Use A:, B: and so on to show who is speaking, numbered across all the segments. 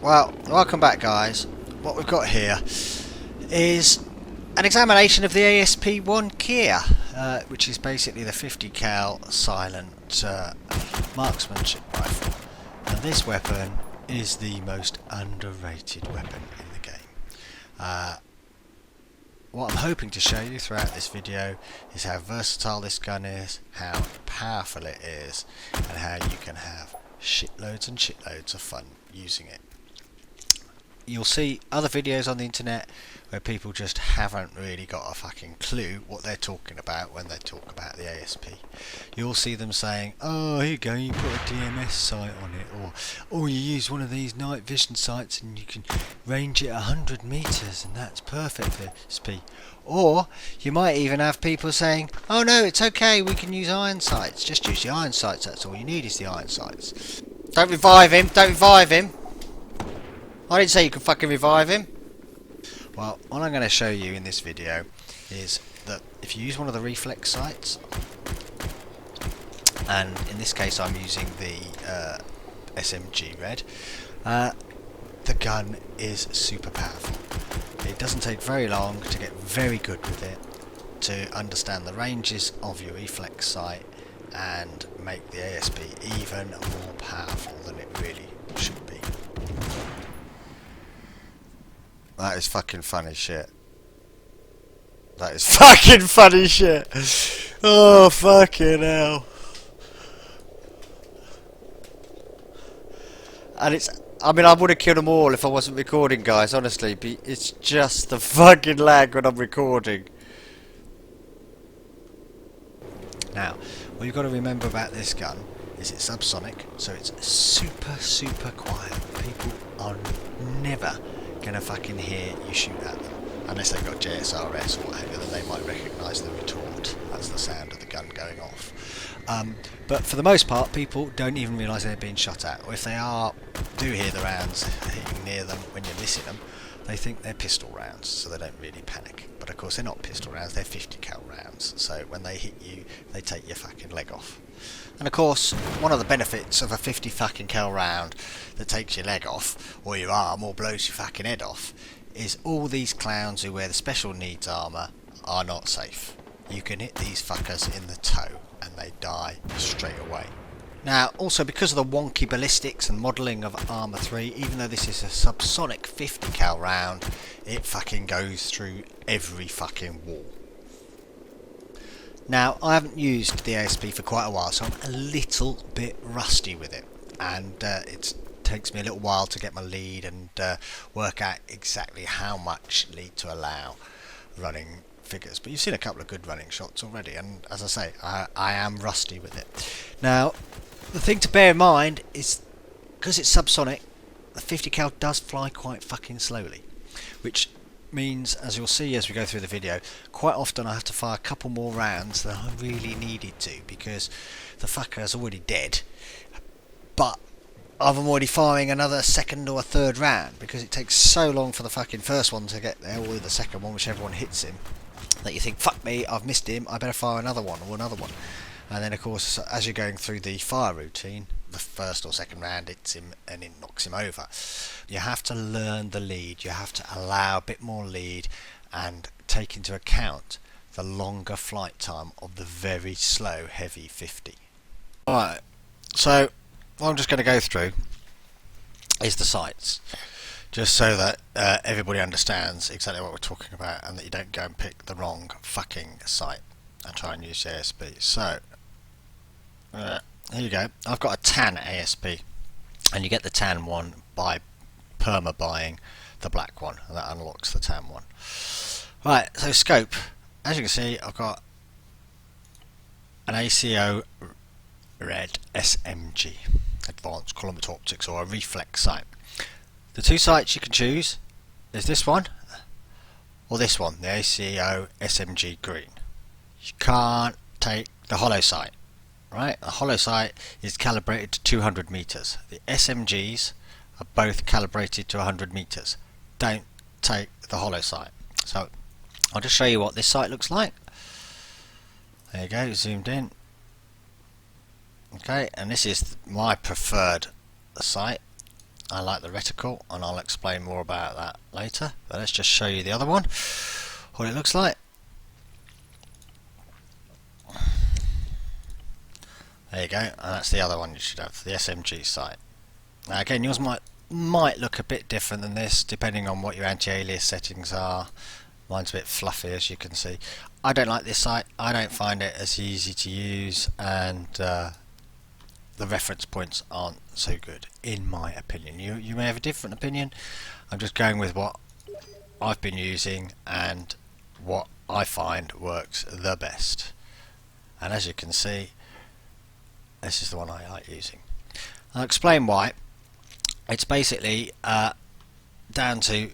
A: Well, welcome back guys. What we've got here is an examination of the ASP-1 Kir, which is basically the 50 cal silent marksmanship rifle. And this weapon is the most underrated weapon in the game. What I'm hoping to show you throughout this video is how versatile this gun is, how powerful it is, and how you can have shitloads and shitloads of fun using it. You'll see other videos on the internet where people just haven't really got a fucking clue what they're talking about when they talk about the ASP. You'll see them saying, oh, here you go, you put a DMS sight on it, or you use one of these night vision sights and you can range it 100 meters and that's perfect for ASP. Or you might even have people saying, oh no, it's okay, we can use iron sights, just use the iron sights, that's all you need is the iron sights. Don't revive him, don't revive him. I didn't say you could fucking revive him. Well, what I'm going to show you in this video is that if you use one of the reflex sights, and in this case I'm using the SMG red, the gun is super powerful. It doesn't take very long to get very good with it, to understand the ranges of your reflex sight and make the ASP even more powerful than it really should be. That is fucking funny shit. That is fucking funny shit. Oh, fucking hell. And I mean, I would have killed them all if I wasn't recording, guys, honestly. It's just the fucking lag when I'm recording. Now, what you've got to remember about this gun is it's subsonic, so it's super, super quiet. People are never gonna fucking hear you shoot at them unless they've got JSRS or whatever, then they might recognise the retort. That's the sound of the gun going off. But for the most part, people don't even realise they're being shot at, or if they do hear the rounds hitting near them when you're missing them, they think they're pistol rounds, so they don't really panic. But of course they're not pistol rounds, they're 50 cal rounds, so when they hit you they take your fucking leg off. And of course, one of the benefits of a 50 fucking cal round that takes your leg off, or your arm, or blows your fucking head off, is all these clowns who wear the special needs armour are not safe. You can hit these fuckers in the toe and they die straight away. Now, also because of the wonky ballistics and modelling of ARMA 3, even though this is a subsonic 50 cal round, it fucking goes through every fucking wall. Now, I haven't used the ASP for quite a while, so I'm a little bit rusty with it, and it takes me a little while to get my lead and work out exactly how much lead to allow running figures. But you've seen a couple of good running shots already, and as I say, I am rusty with it. Now, the thing to bear in mind is, because it's subsonic, the 50 cal does fly quite fucking slowly, which means, as you'll see as we go through the video, quite often I have to fire a couple more rounds than I really needed to, because the fucker is already dead, but I'm already firing another second or a third round, because it takes so long for the fucking first one to get there, or the second one, whichever one hits him, that you think, fuck me, I've missed him, I better fire another one, or another one. And then of course, as you're going through the fire routine, the first or second round hits him and it knocks him over. You have to learn the lead, you have to allow a bit more lead and take into account the longer flight time of the very slow heavy 50. Alright, so what I'm just going to go through is the sights, just so that everybody understands exactly what we're talking about and that you don't go and pick the wrong fucking sight and try and use the ASP. So here you go. I've got a tan ASP, and you get the tan one by perma buying the black one, and that unlocks the tan one. Right, so scope. As you can see, I've got an ACO red SMG, Advanced Kilometer Optics, or a reflex sight. The two sights you can choose is this one or this one, the ACO SMG green. You can't take the hollow sight. Right, the hollow sight is calibrated to 200 meters. The SMGs are both calibrated to 100 meters. Don't take the hollow sight. So I'll just show you what this sight looks like. There you go, zoomed in. Okay, and this is my preferred sight. I like the reticle, and I'll explain more about that later. But let's just show you the other one, what it looks like. There you go, and that's the other one you should have, the SMG sight. Now again, yours might look a bit different than this, depending on what your anti-alias settings are. Mine's a bit fluffy, as you can see. I don't like this sight. I don't find it as easy to use, and the reference points aren't so good, in my opinion. You may have a different opinion. I'm just going with what I've been using and what I find works the best. And as you can see, this is the one I like using. I'll explain why. It's basically down to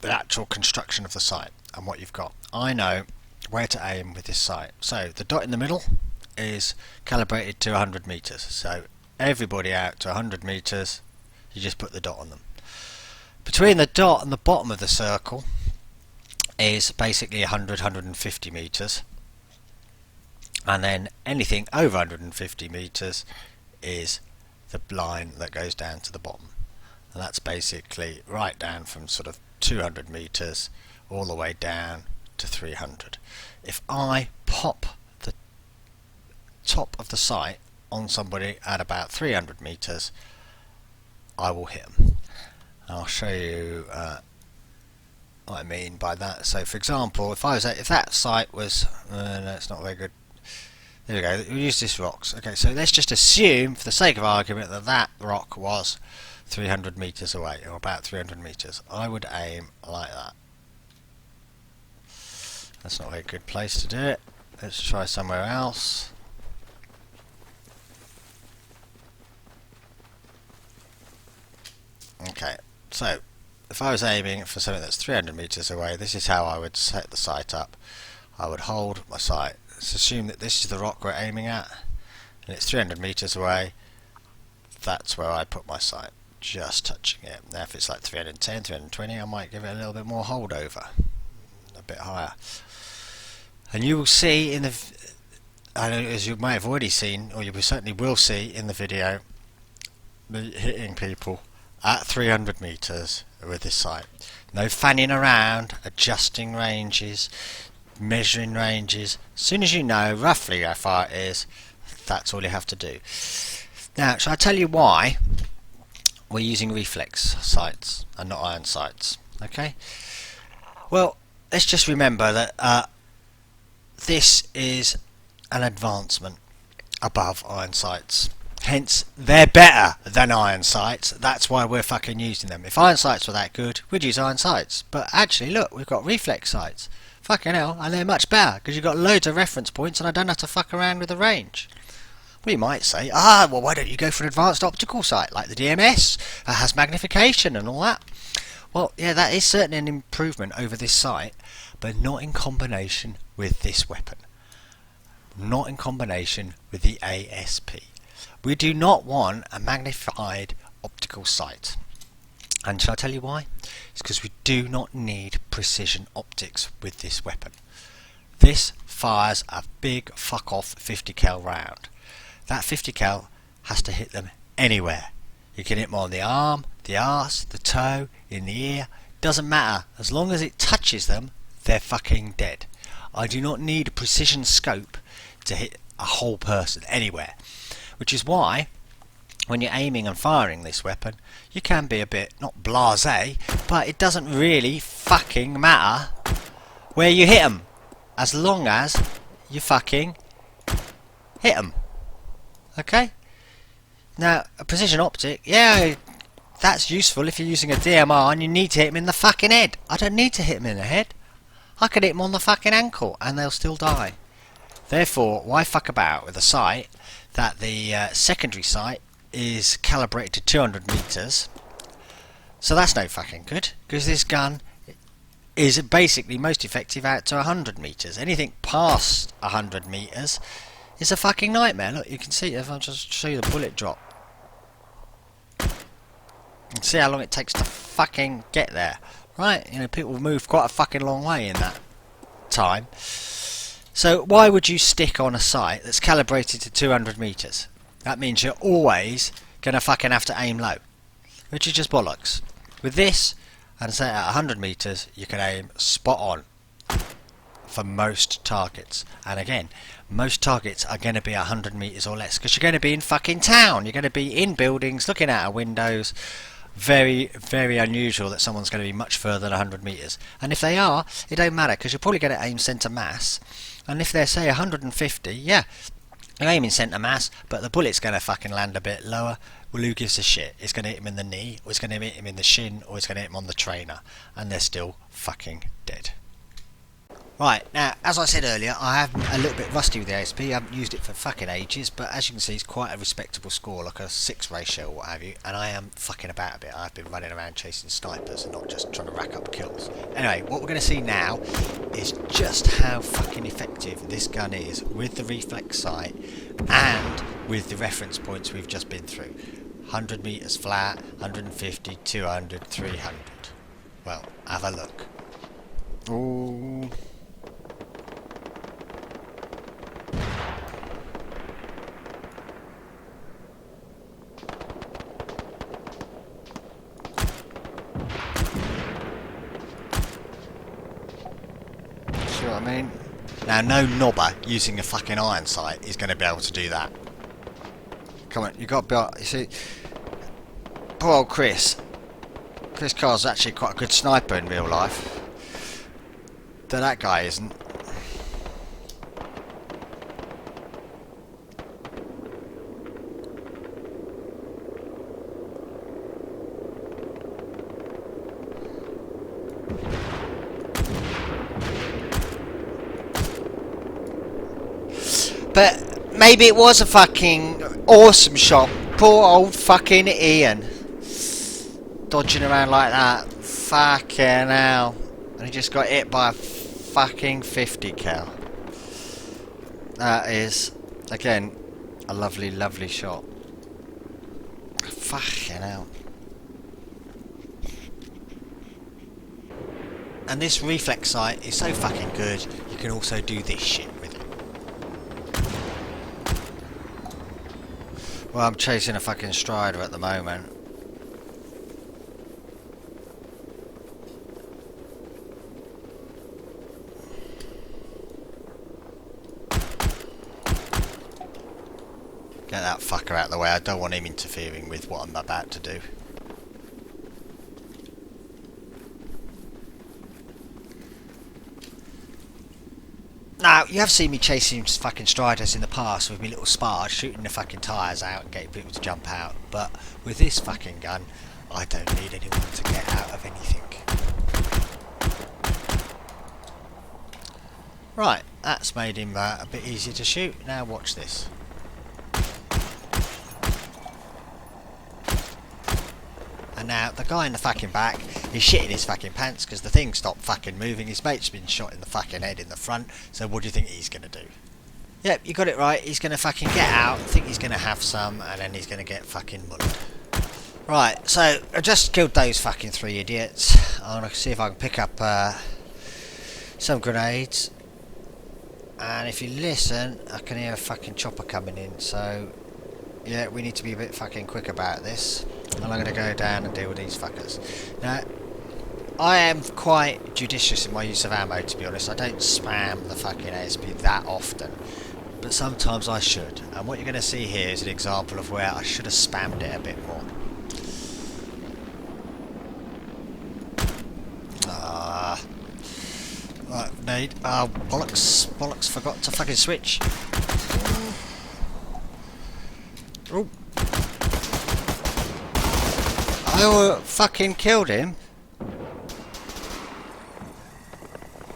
A: the actual construction of the sight and what you've got. I know where to aim with this sight. So the dot in the middle is calibrated to 100 meters. So everybody out to 100 meters, you just put the dot on them. Between the dot and the bottom of the circle is basically 150 meters. And then anything over 150 meters is the line that goes down to the bottom, and that's basically right down from sort of 200 meters all the way down to 300. If I pop the top of the sight on somebody at about 300 meters, I will hit them. I'll show you what I mean by that. So for example, if that sight was no, it's not very good. There we go, we'll use this rocks. Okay, so let's just assume, for the sake of argument, that that rock was 300 meters away, or about 300 meters. I would aim like that. That's not a very good place to do it. Let's try somewhere else. Okay, so if I was aiming for something that's 300 meters away, this is how I would set the sight up. I would hold my sight. Let's assume that this is the rock we're aiming at, and it's 300 meters away. That's where I put my sight, just touching it. Now if it's like 310, 320, I might give it a little bit more holdover, a bit higher. And you will see in the, as you may have already seen, or you certainly will see in the video, me hitting people at 300 meters with this sight. No fanning around, adjusting ranges, measuring ranges. As soon as you know roughly how far it is, that's all you have to do. Now, shall I tell you why we're using reflex sights and not iron sights? Okay. Well, let's just remember that this is an advancement above iron sights. Hence, they're better than iron sights. That's why we're fucking using them. If iron sights were that good, we'd use iron sights. But actually, look, we've got reflex sights. Fucking hell, and they're much better because you've got loads of reference points and I don't have to fuck around with the range. Well, you might say, well, why don't you go for an advanced optical sight like the DMS? It has magnification and all that. Well, yeah, that is certainly an improvement over this sight, but not in combination with this weapon. Not in combination with the ASP. We do not want a magnified optical sight. And shall I tell you why? It's because we do not need precision optics with this weapon. This fires a big fuck off 50 cal round. That 50 cal has to hit them anywhere. You can hit them on the arm, the arse, the toe, in the ear. Doesn't matter. As long as it touches them, they're fucking dead. I do not need a precision scope to hit a whole person anywhere. Which is why, when you're aiming and firing this weapon, you can be a bit, not blasé, but it doesn't really fucking matter where you hit them, as long as you fucking hit them. Okay? Now, a precision optic, yeah, that's useful if you're using a DMR and you need to hit them in the fucking head. I don't need to hit them in the head. I could hit them on the fucking ankle and they'll still die. Therefore, why fuck about with a sight that the secondary sight is calibrated to 200 meters? So that's no fucking good, because this gun is basically most effective out to 100 meters. Anything past 100 meters is a fucking nightmare. Look, you can see, if I'll just show you the bullet drop. You can see how long it takes to fucking get there. Right? You know, people move quite a fucking long way in that time. So why would you stick on a sight that's calibrated to 200 meters? That means you're always gonna fucking have to aim low, which is just bollocks. With this, and say at 100 meters, you can aim spot on for most targets. And again, most targets are going to be 100 meters or less, because you're going to be in fucking town. You're going to be in buildings, looking out of windows. Very, very unusual that someone's going to be much further than 100 meters. And if they are, it don't matter, because you're probably going to aim centre mass. And if they're, say, 150, yeah, you're aiming centre mass, but the bullet's going to fucking land a bit lower. Well, who gives a shit? It's going to hit him in the knee, or it's going to hit him in the shin, or it's going to hit him on the trainer, and they're still fucking dead. Right, now, as I said earlier, I am a little bit rusty with the ASP. I haven't used it for fucking ages, but as you can see, it's quite a respectable score, like a 6 ratio or what have you, and I am fucking about a bit. I've been running around chasing snipers and not just trying to rack up kills. Anyway, what we're going to see now is just how fucking effective this gun is with the reflex sight and with the reference points we've just been through. 100 meters flat, 150, 200, 300. Well, have a look. Ooh. See what I mean? Now, no knobber using a fucking iron sight is going to be able to do that. Come on, you got to be able, you see, poor old Chris Carr's actually quite a good sniper in real life, though that guy isn't. But maybe it was a fucking awesome shot. Poor old fucking Ian. Dodging around like that. Fucking hell. And he just got hit by a fucking 50 cal. That is, again, a lovely, lovely shot. Fucking hell. And this reflex sight is so fucking good, you can also do this shit with it. Well, I'm chasing a fucking strider at the moment. Get that fucker out of the way, I don't want him interfering with what I'm about to do. Now, you have seen me chasing fucking striders in the past with my little spars, shooting the fucking tyres out and getting people to jump out, but with this fucking gun, I don't need anyone to get out of anything. Right, that's made him a bit easier to shoot. Now watch this. And now, the guy in the fucking back, he's shitting his fucking pants because the thing stopped fucking moving. His mate's been shot in the fucking head in the front, so what do you think he's going to do? Yep, you got it right. He's going to fucking get out, think he's going to have some, and then he's going to get fucking mullered. Right, so I just killed those fucking 3 idiots. I'm going to see if I can pick up some grenades. And if you listen, I can hear a fucking chopper coming in, so yeah, we need to be a bit fucking quick about this. And I'm going to go down and deal with these fuckers. Now, I am quite judicious in my use of ammo, to be honest. I don't spam the fucking ASP that often, but sometimes I should. And what you're going to see here is an example of where I should have spammed it a bit more. Right, nade. Oh, bollocks, forgot to fucking switch. Oh. I fucking killed him.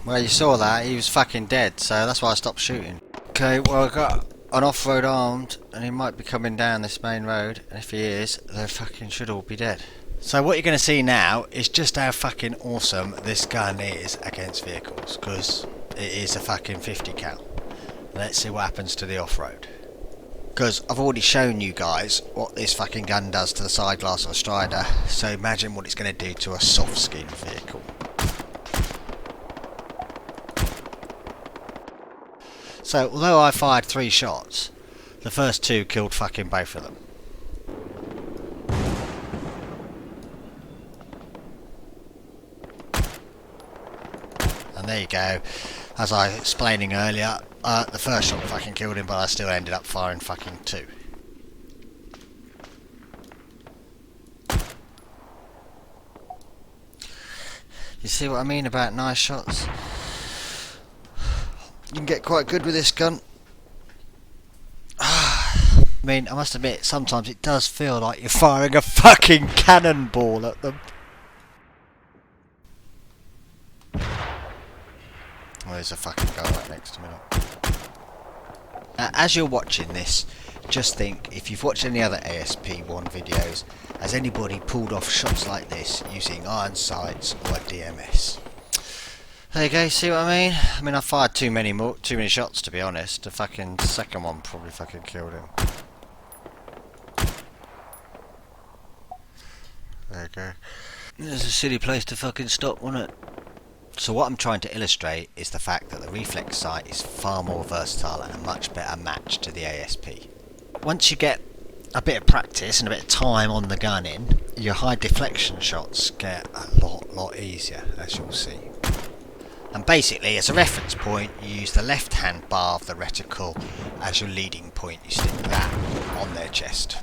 A: Well, you saw that, he was fucking dead, so that's why I stopped shooting. Okay, well, I got an off-road armed, and he might be coming down this main road, and if he is, they fucking should all be dead. So what you're going to see now is just how fucking awesome this gun is against vehicles, because it is a fucking 50 cal. Let's see what happens to the off-road. Because I've already shown you guys what this fucking gun does to the side glass of a strider, so imagine what it's going to do to a soft skin vehicle. So although I fired 3 shots, the first 2 killed fucking both of them. And there you go. As I was explaining earlier, the first shot fucking killed him, but I still ended up firing fucking 2. You see what I mean about nice shots? You can get quite good with this gun. I mean, I must admit, sometimes it does feel like you're firing a fucking cannonball at them. Oh, there's a fucking guy right next to me. As you're watching this, just think, if you've watched any other ASP-1 videos, has anybody pulled off shots like this using iron sights or a DMS? There you go, see what I mean? I mean, I fired too many shots, to be honest. The fucking second one probably fucking killed him. There you go. It's a silly place to fucking stop, wasn't it? So what I'm trying to illustrate is the fact that the reflex sight is far more versatile and a much better match to the ASP. Once you get a bit of practice and a bit of time on the gun in, your high deflection shots get a lot easier, as you'll see. And basically, as a reference point, you use the left hand bar of the reticle as your leading point. You stick that on their chest.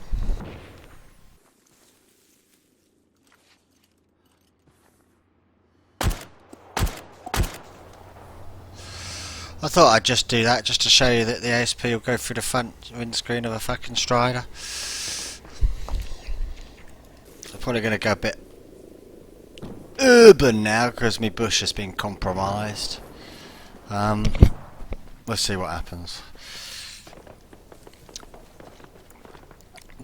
A: I thought I'd just do that just to show you that the ASP will go through the front windscreen of a fucking Strider. I'm probably going to go a bit urban now because my bush has been compromised. Let's see what happens.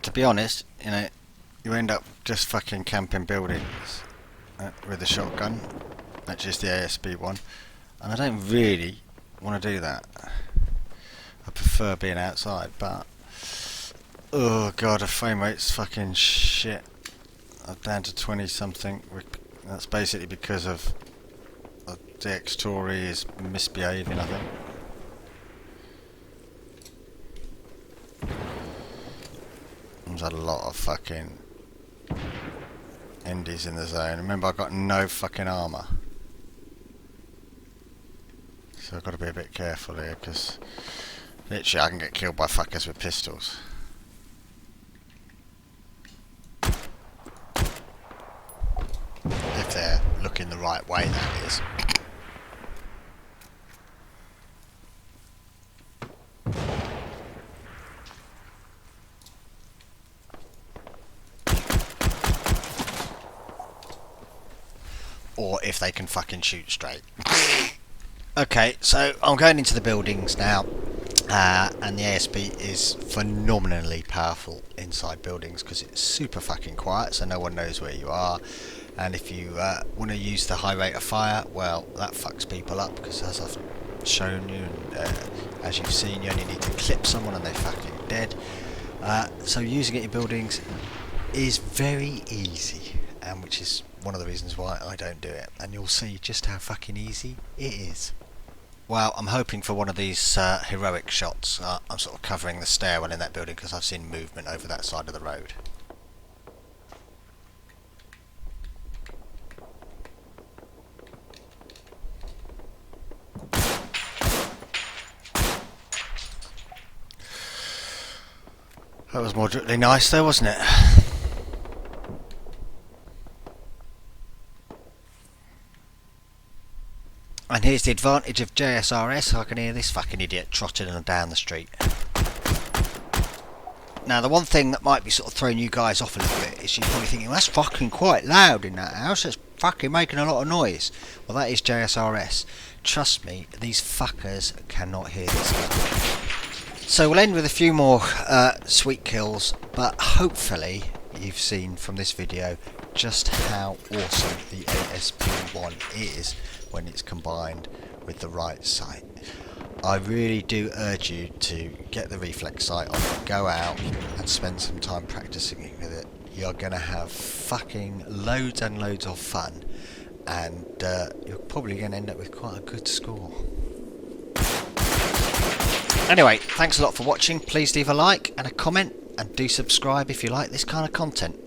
A: To be honest, you know, you end up just fucking camping buildings with a shotgun. That's just the ASP-1, and I don't really want to do that. I prefer being outside, but oh god, the frame rate's fucking shit. I'm down to 20 something. That's basically because of the DX Tory is misbehaving, I think. There's a lot of fucking indies in the zone. Remember, I've got no fucking armour. So I've got to be a bit careful here, because literally I can get killed by fuckers with pistols. If they're looking the right way, that is. Or if they can fucking shoot straight. Okay, so I'm going into the buildings now, and the ASP is phenomenally powerful inside buildings because it's super fucking quiet, so no one knows where you are. And if you want to use the high rate of fire, well, that fucks people up because, as I've shown you, and as you've seen, you only need to clip someone and they're fucking dead. So using it in buildings is very easy, which is one of the reasons why I don't do it. And you'll see just how fucking easy it is. Well, I'm hoping for one of these heroic shots. I'm sort of covering the stairwell in that building because I've seen movement over that side of the road. That was moderately nice though, wasn't it? And here's the advantage of JSRS, I can hear this fucking idiot trotting down the street. Now the one thing that might be sort of throwing you guys off a little bit is you're probably thinking, well, that's fucking quite loud in that house, it's fucking making a lot of noise. Well, that is JSRS. Trust me, these fuckers cannot hear this. So we'll end with a few more sweet kills, but hopefully you've seen from this video just how awesome the ASP-1 is when it's combined with the right sight. I really do urge you to get the reflex sight on, go out and spend some time practicing with it. You're going to have fucking loads and loads of fun, and you're probably going to end up with quite a good score. Anyway, thanks a lot for watching. Please leave a like and a comment, and do subscribe if you like this kind of content.